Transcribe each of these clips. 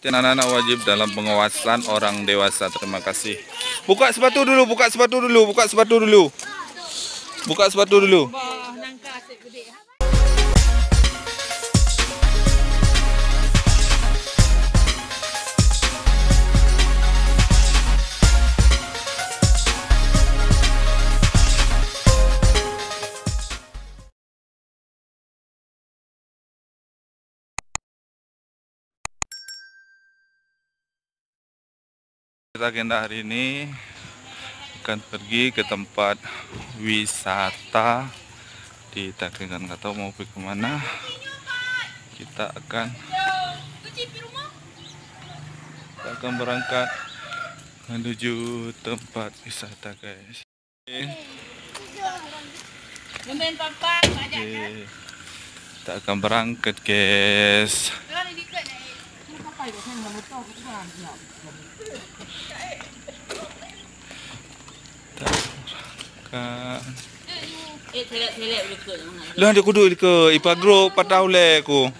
Anak-anak wajib dalam pengawasan orang dewasa. Terima kasih. Buka sepatu dulu, buka sepatu dulu, buka sepatu dulu. Buka sepatu dulu. Agenda hari ini akan pergi ke tempat wisata di Takengon. Nggak tahu mau pergi kemana. Kita akan berangkat menuju tempat wisata, guys. Kita akan berangkat, guys. Lah dia kudu ke ipagro patau le ku.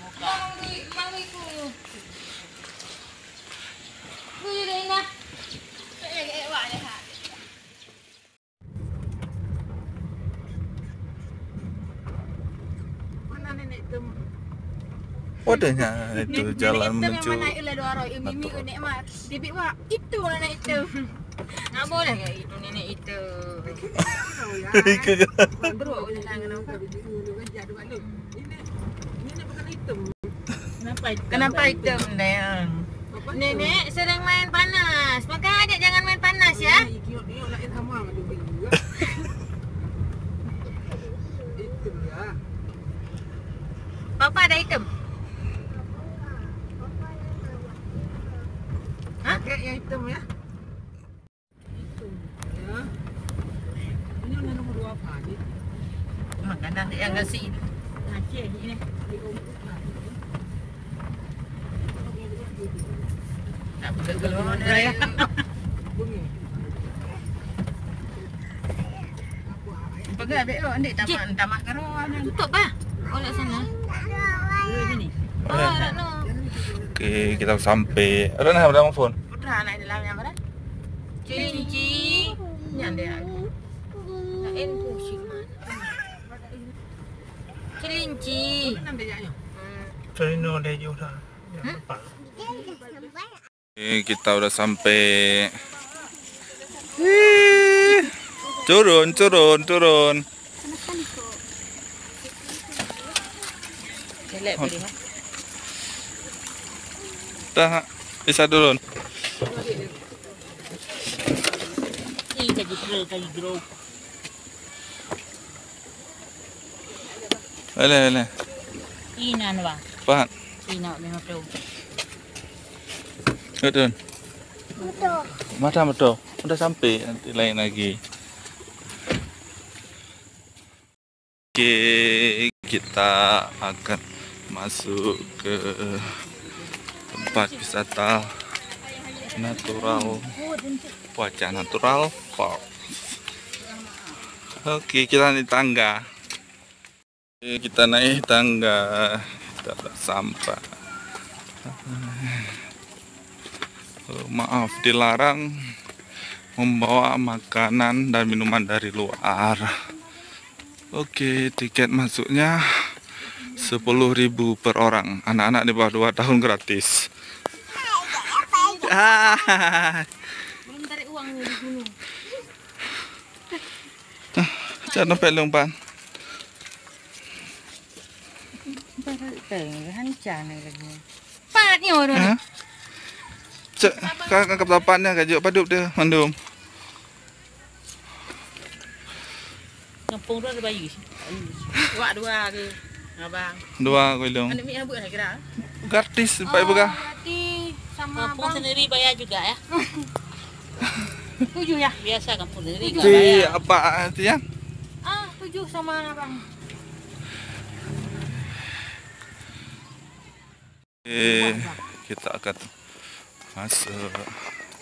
Wadahnya itu jalan menuju. Itu nenek itu. Nggak boleh kayak itu nenek itu. Kenapa hitam, Dayang? Nenek sering main panas. Maka adik jangan main panas ya. Papa ada hitam. Hah? Yang hitam ya. Ini nomor 2 apa ni? Makanan yang kasih ini. Aceh ini. Tak betul ya. Pergi ambil lo, adik tamak karuan. Tutup bah. Oleh sana. Sini. Oh, no. Oke, kita sampai. Ada nak ada phone. Putra anak dalamnya mana? Cilinci. Ni ada. Nak pusing mana? Cilinci. Treno dia juga. Oke, kita udah sampai. Turun. Jelek beli. Dah, bisa turun. Kaji grow. Boleh. Ina na ba? Pahan. Ina ni hotel. Turun. Betul. Udah sampai, nanti lain lagi. Oke, kita akan masuk ke tempat wisata natural, wajah natural park. Oke, kita naik tangga. Kita naik tangga, kita ada sampah. Maaf, dilarang membawa makanan dan minuman dari luar. Oke, tiket masuknya 10.000 per orang. Anak-anak di bawah 2 tahun gratis. Belum tarik uang di gunung. Jangan pelong pan. Hancur lagi. Patnya orang. Cek, kakak tapannya kajuk padup dia mandum. Kampung tu ada bayi. Wak 2 ke? Abang. 2 kulung. Anak mi habuk nak kira. Gratis pakai begah. Berarti sama kampung sendiri bayar juga ya? 7 ya? Biasa kampung sendiri enggak Di bayar. apa itu ya? 7 sama abang. Kita akan masuk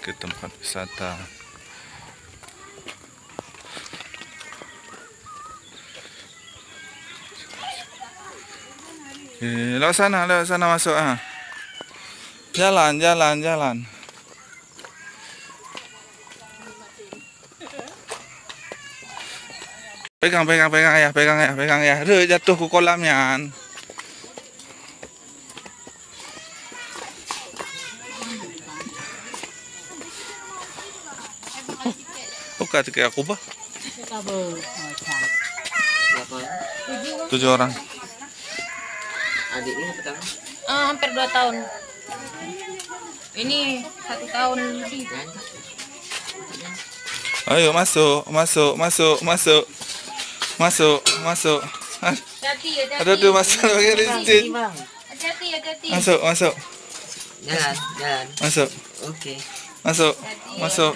ke tempat wisata. Lewat sana masuk ah. Jalan, jalan, jalan. Pegang, pegang, pegang ya, pegang ya, pegang ya. Aduh, jatuh ke kolamnya. Buka tiket aku bah. 7 orang. Adiknya berapa tahun? Hampir 2 tahun. Ini 1 tahun lebih. Ayo masuk, masuk, masuk, masuk, masuk, masuk. Hati-hati, Aduh, aduh, masuk pakai listrik. Hati-hati, hati-hati. Masuk, masuk, Jalan, jalan. masuk, Oke. masuk, masuk,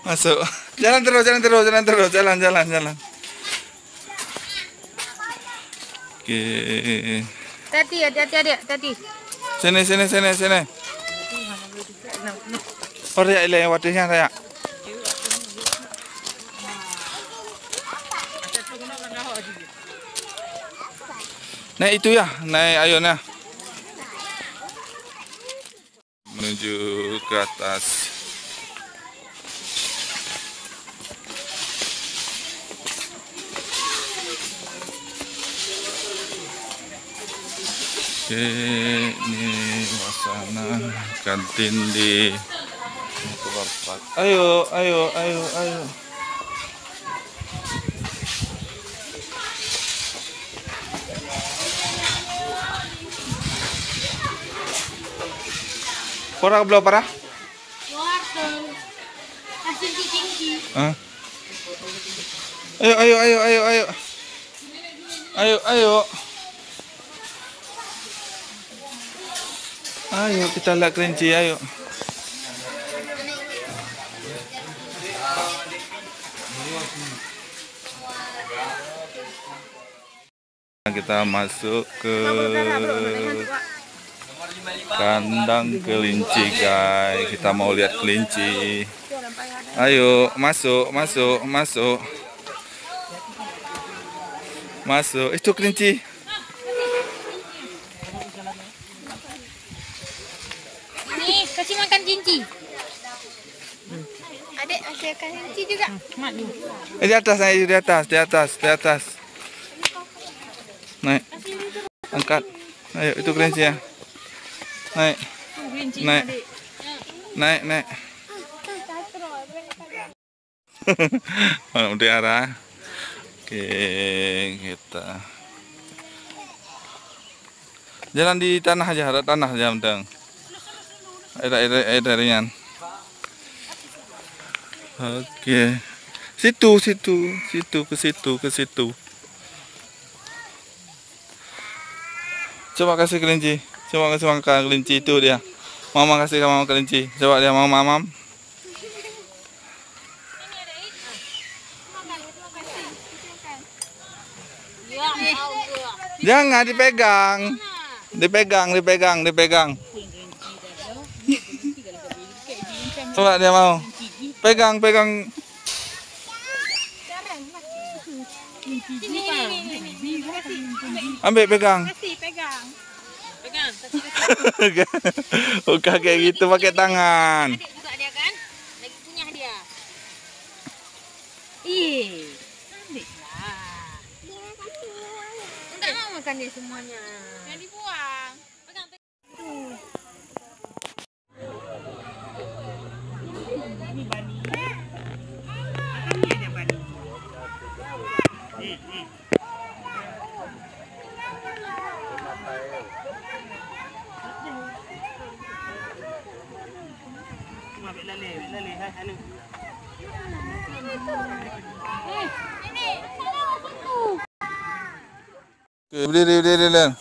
masuk. Jalan terus, jalan terus, jalan terus, jalan, jalan, jalan. Oke. Hati-hati, hati-hati, adik, hati-hati. Sini, sini, sini, sini. Oh, Raya, ini wadahnya, Raya. Naik itu ya, naik ayunnya. Menuju ke atas. Oke, ini suasana kantin di Kebarpat. Ayo, ayo, ayo, ayo. Korang belum parah? Wortel. Hasil cicingki. Hah? Ayo, ayo, ayo, ayo, ayo. Ayo, ayo. Ayo kita lihat kelinci, ayo. Kita masuk ke kandang kelinci, guys. Kita mau lihat kelinci. Ayo, masuk, masuk, masuk. Masuk. Itu kelinci. Nih, kasih makan kelinci. Adik, kasih makan kelinci juga. Di atas, naik di atas, di atas, di atas. Naik. Angkat. Ayo, itu kelinci ya. Naik. Naik. Naik, naik. Mana mutiara? Oke, kita jalan di tanah aja, ada tanah aja, mending. Air ringan. Oke. Situ, situ, situ, ke situ, ke situ. Coba kasih kelinci. Coba kasih makan kelinci itu dia. Mama kasih mama kelinci. Coba dia mau mamam. Jangan dipegang. Dipegang, dipegang, dipegang. Coba dia mau. Pegang, pegang. Ambil pegang. Kasih, pegang. Pegang, Bukan kayak gitu pakai tangan. Adik juga dia kan? Lagi punya dia. Ih, ambil lah. Enggak mau makan dia semuanya. Yang dibuang. Pegang, pegang. Ini bani. Makannya ada bani. Nih. Oke, berdiri, berdiri, Len.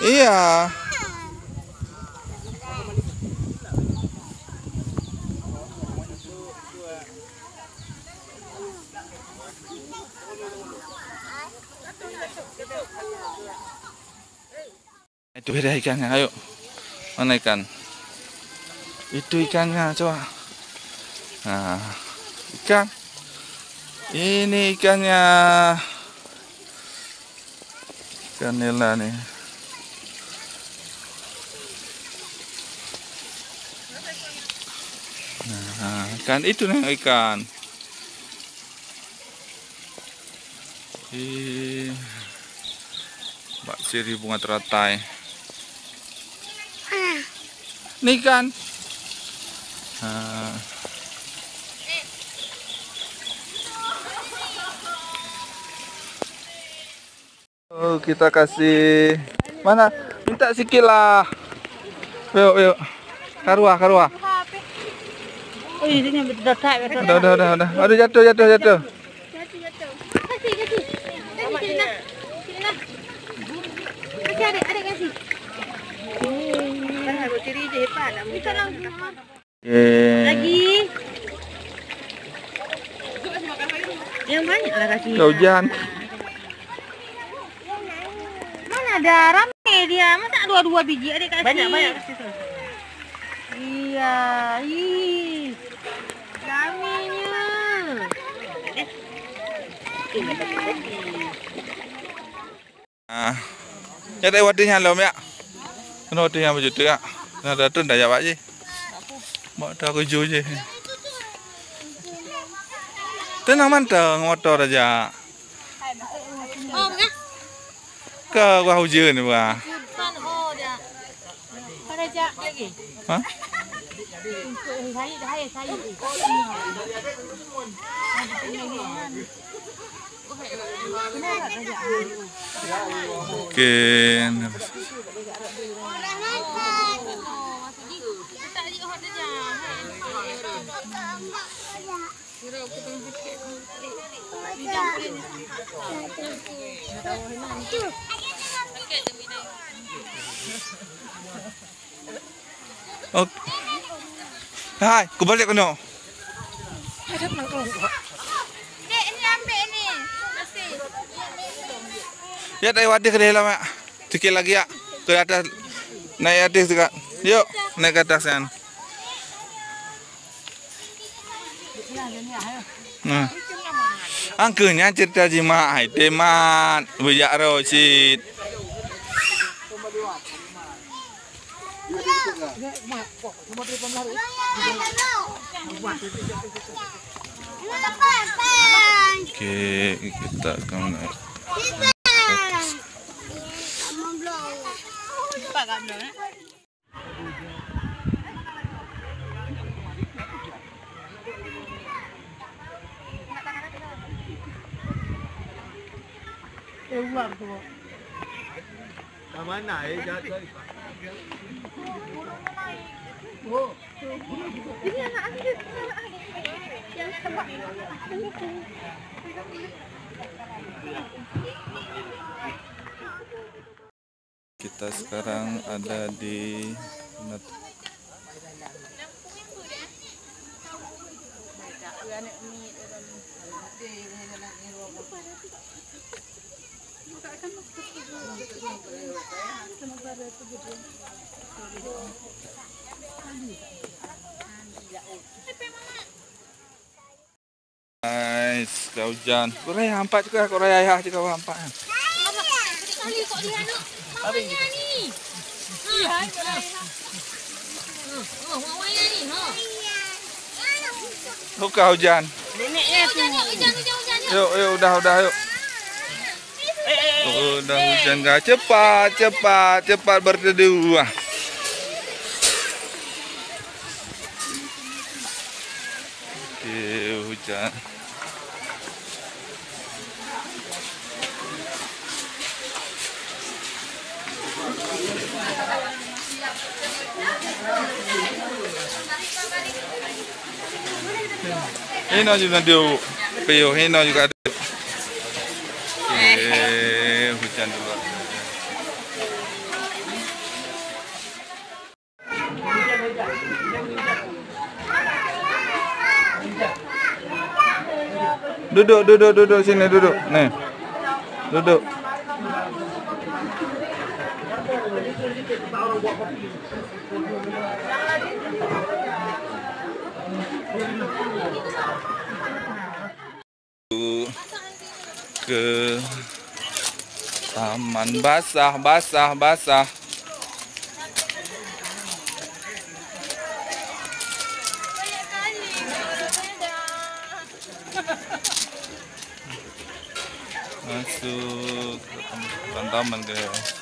Iya. Itu beda ikannya, ayo. Mana ikan? Itu ikannya, coba. Nah, ikan. Ini ikannya. Ikan nila nih. Nah, ikan itu nih ikan. Mbak Siri bunga teratai. Nih ikan. Nah. Oh, kita kasih mana? Minta sikit lah. Yuk. Karuah. Oh, ini betul tak. Udah. Aduh, jatuh. Kasih. Kasih adik kasih. Aku ciri dia hebat. Lagi. Yang banyak lah kasih. Hujan. Mana ada rame dia? Masa dua biji adik kasih. Banyak kasih tu. Iya, raminya. Ah, ya ada wadinya lom ya. Kena wadinya begitu ya. Ada tu dah jawab je. Mak dah kerja je. Tenang manteng motor aja. Oh, bukan? Ke gua hujan ni bah. Oh, dia. Ada jak lagi. Hah? Saya. Mungkin. Oh. Hai, aku balik kena. Dek, ini ambil ni. Kasih. Ya, dari wadah ke dalam ya. Sikit lagi ya. Ke atas. Naik atas juga. Yuk, naik ke atas kan. Nah. Angkanya cerita jima hai temat bijak rosid. Oke, kita akan naik. Kita sekarang ada di Nice, dah hujan. Korea hampat juga, Korea ayah juga hampat. Kali kok dia nak. Mamanya ni. Ha. Oh, mamanya ni, ha. Suka hujan. Neneknya tu. Hujan. Yuk, udah yuk. Udah hujan gak? Cepat berteduh. Oke, hujan. Hino juga dia Pio, Hino juga ada. Hujan dulu. Duduk sini duduk. Nih. Duduk. ke taman basah. Masuk ke taman guys.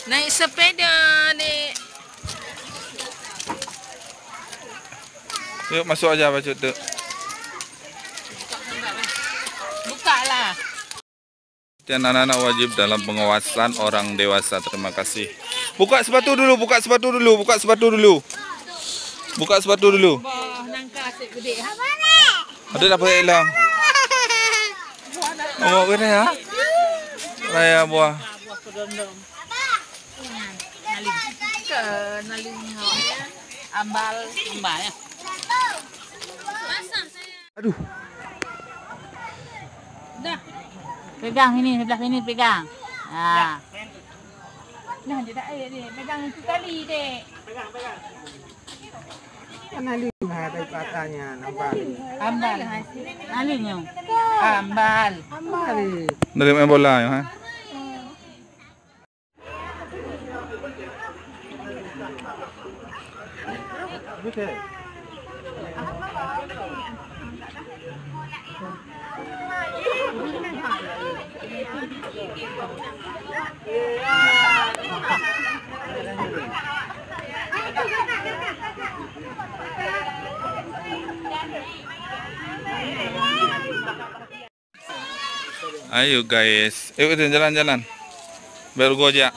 Naik sepeda, Dek. Yuk masuk aja baju tu. Buka lah. Dan anak-anak wajib dalam pengawasan orang dewasa. Terima kasih. Buka sepatu dulu. Bah, nangka asyik gede. Ada dapat hilang. Mau kena ya? Raya buah. Buah kedondong. Naling awaknya. Ambal ya. Basah saya. Aduh. Dah. Pegang ini, sebelah sini pegang. Nah. Nah, dia tak air ni. Pegang itu kali, Dek. Pegang. Naling ada katanya nambah. Ambal. Nalingnya. Ambal. Dari main bola ya, ha? Betul. Ayo guys, yuk kita jalan-jalan. Biar gojek.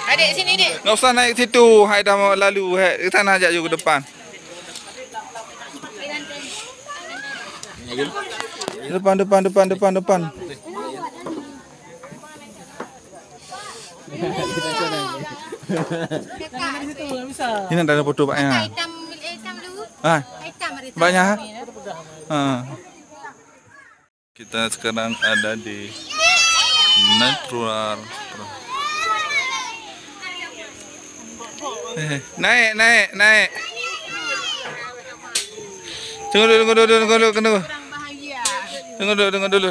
Adik sini, Dek. Nggak usah naik situ, hai dah mau lalu, hai kita nak ajak you ke depan. Depan. Ini ada foto paknya. Hitam dulu. Ah, Hitam hari banyak. Kita sekarang ada di Natural. Naik. Tunggu dulu.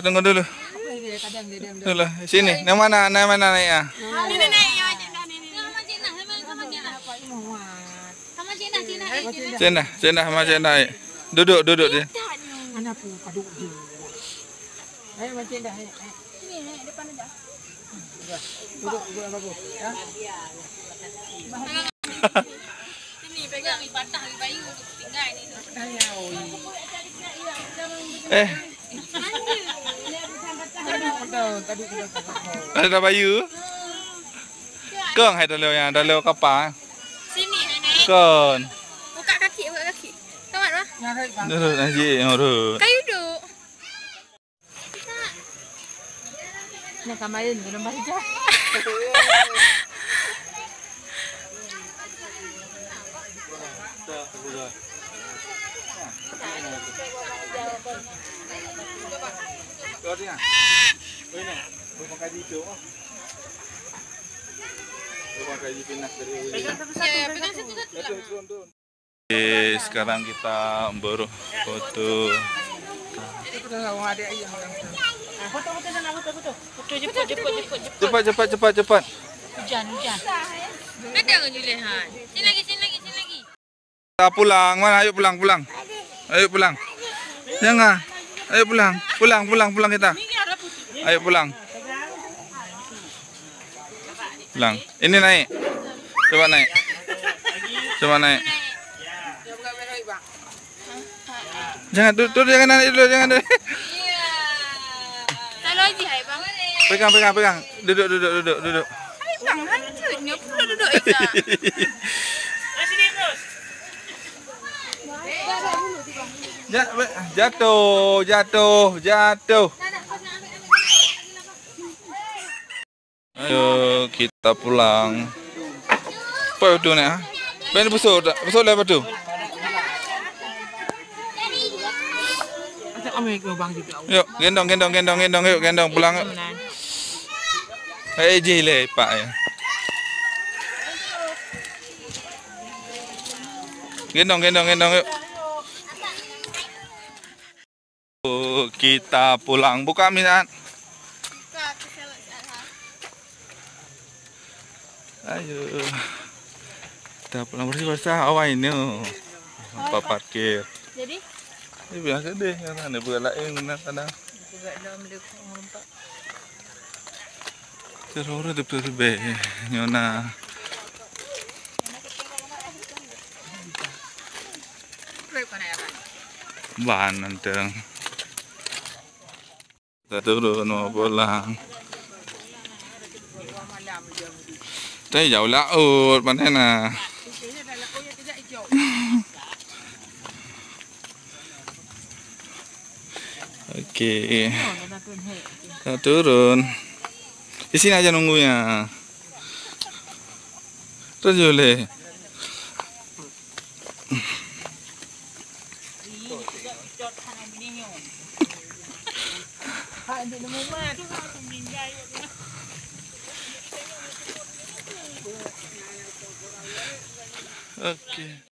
Tunggu dulu. Dulu, sini. Yang mana naiknya? Ini naik ya, Cina. Cina, macam naik. Duduk dia. Mana pun kaduk dia. Ayo macam dah. Sini, naik depan aja. Duduk yang bagus. Ya. Sini pegang ni patah ni bayu untuk tinggal ni. Ada bayu. Keng hai dah kapal. Sini naik. Kon. Buka kaki. Tamat bah. Duduk nasi ngurut. Kayu duduk. Nak kamarin belum baca. Sekarang kita baru foto. Foto. Cepat. Hujan. Ada ke Julihan? Sini lagi. Kita pulang. Mana? Ayo pulang. Ayo pulang. Jangan. Ayo pulang. Pulang kita. Ayo pulang. Pulang. Ini naik. Coba naik. Jangan jangan naik dulu, jangan. Iya. Kalau aja hai bang. Pegang. Duduk. Hai bang, hancurnya perlu duduk itu. Jatuh. Ayo kita pulang. Apa itu ni? Ben busuk lah batu. Yuk, gendong pulang. Jile pak ya. Gendong yuk. Kita pulang. Buka Minan. Ayo. Kita pulang bersih-bersih awal ini. Apa parkir. Jadi? Ini biasa deh, kan ada lain kadang. Terus itu berbe, nyona. Ban nanteng. Kita turun mau pulang. Đây dầu lão bắn thế nào. Oke. Kita turun. Di sini aja nunggunya. Terus boleh. Oke.